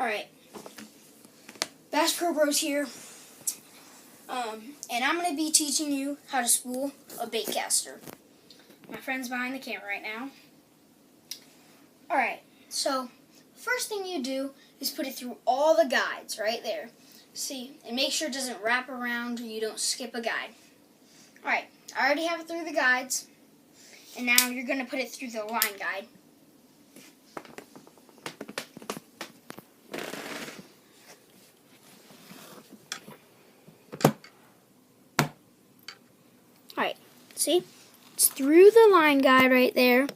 Alright, Bass Pro Bros here, and I'm going to be teaching you how to spool a bait caster. My friend's behind the camera right now. Alright, so first thing you do is put it through all the guides right there. See, and make sure it doesn't wrap around or you don't skip a guide. Alright, I already have it through the guides, and now you're going to put it through the line guide. Alright, see? It's through the line guide right there.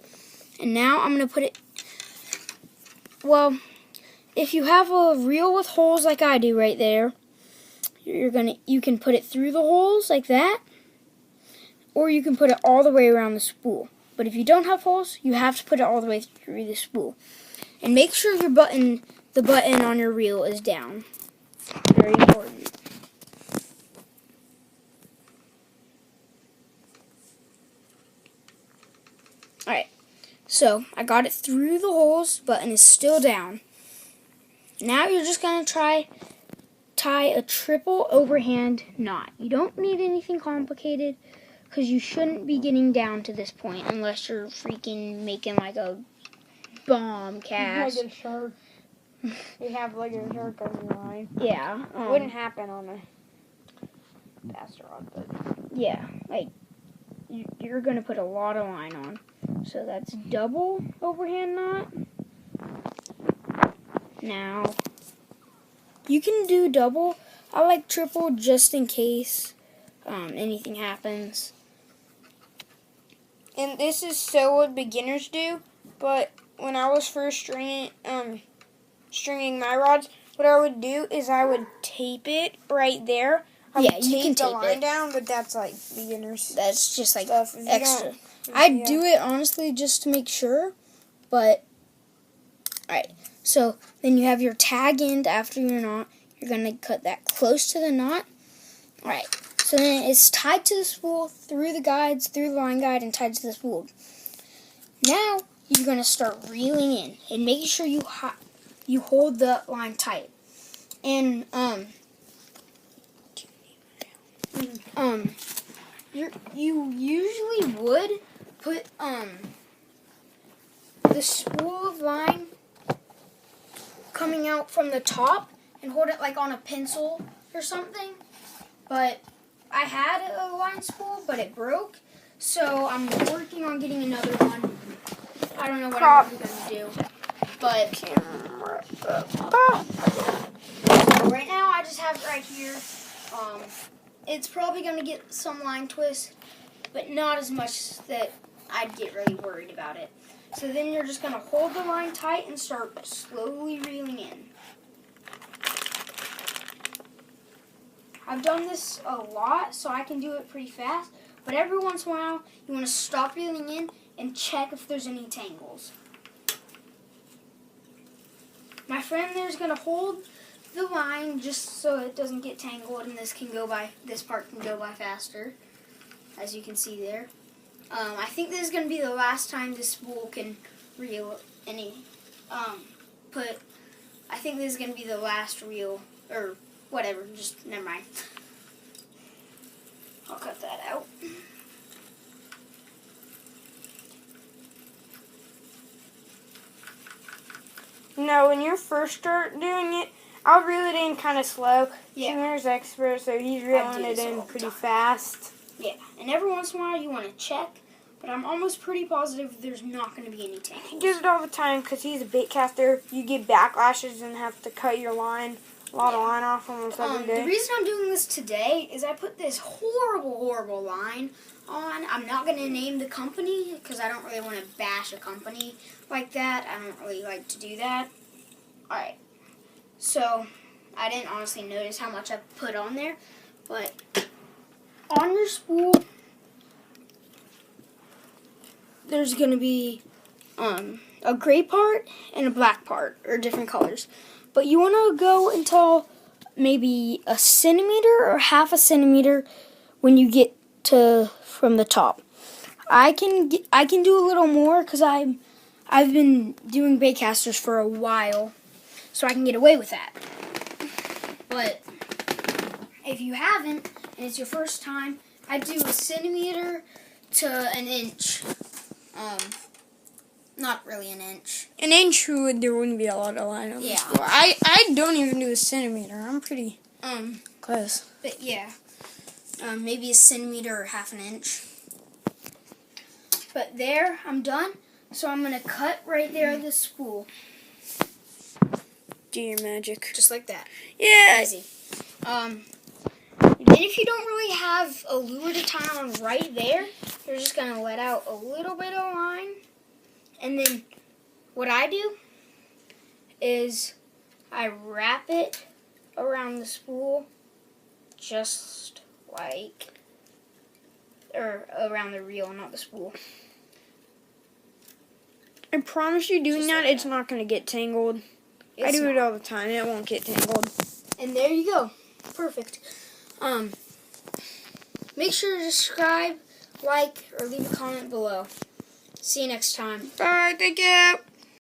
And now I'm going to put it, well, if you have a reel with holes like I do right there, you can put it through the holes like that, or you can put it all the way around the spool. But if you don't have holes, you have to put it all the way through the spool. And make sure the button on your reel is down. Very important. Alright, so I got it through the holes, button is still down. Now you're just going to tie a triple overhand knot. You don't need anything complicated because you shouldn't be getting down to this point unless you're freaking making like a bomb cast. Like a shark. You have like a shark on your line. Yeah. It wouldn't happen on a bass rod, but yeah, like you're going to put a lot of line on. So that's double overhand knot. Now, you can do double. I like triple just in case anything happens. and this is so what beginners do. But when I was first stringing my rods, what I would do is I would tape it right there. You can tape the tape line it down, but that's like beginners. That's just like stuff. extra. I'd do it honestly just to make sure, but alright. So then you have your tag end after your knot. You're going to cut that close to the knot. Alright, so then it's tied to the spool through the guides, through the line guide, and tied to the spool. Now you're going to start reeling in and making sure you hold the line tight. And you usually would put the spool of line coming out from the top and hold it like on a pencil or something. But I had a line spool, but it broke, so I'm working on getting another one. I don't know what I'm going to do, but right now I just have it right here. It's probably going to get some line twist, but not as much that I'd get really worried about it. So then you're just going to hold the line tight and start slowly reeling in. I've done this a lot, so I can do it pretty fast, but every once in a while you want to stop reeling in and check if there's any tangles. My friend there's going to hold the line just so it doesn't get tangled, and this part can go by faster, as you can see there. I think this is going to be the last time this spool can reel any, I think this is going to be the last reel, or whatever, just never mind. I'll cut that out. No, when you first start doing it, I'll reel it in kind of slow. Yeah. Singer's expert, so he's reeling it in pretty fast. Yeah, and every once in a while you want to check, but I'm almost pretty positive there's not going to be any tangles. He does it all the time because he's a bait caster. You get backlashes and have to cut your line, a lot of line off almost every day. The reason I'm doing this today is I put this horrible line on. I'm not going to name the company because I don't really want to bash a company like that. I don't really like to do that. Alright, so I didn't honestly notice how much I put on there, but on your spool there's going to be a gray part and a black part, or different colors. But you want to go until maybe a centimeter or half a centimeter when you get to from the top. I can do a little more because I've been doing baitcasters for a while, so I can get away with that. But if you haven't, and it's your first time, I do 1 centimeter to 1 inch. Not really 1 inch. 1 inch there wouldn't be a lot of line on the spool. I don't even do 1 centimeter. I'm pretty close. But yeah, maybe 1 centimeter or 1/2 inch. But there, I'm done. So I'm gonna cut right there the spool. Do your magic. Just like that. Yeah. Easy. And if you don't really have a lure to tie on right there, you're just gonna let out a little bit of line. And then what I do is I wrap it around the spool just like, or around the reel, not the spool. I promise you doing Just that, like it's not going to get tangled. I It's do it not. all the time. It won't get tangled. And there you go. Perfect. Make sure to subscribe, like, or leave a comment below. See you next time. Bye. Thank you.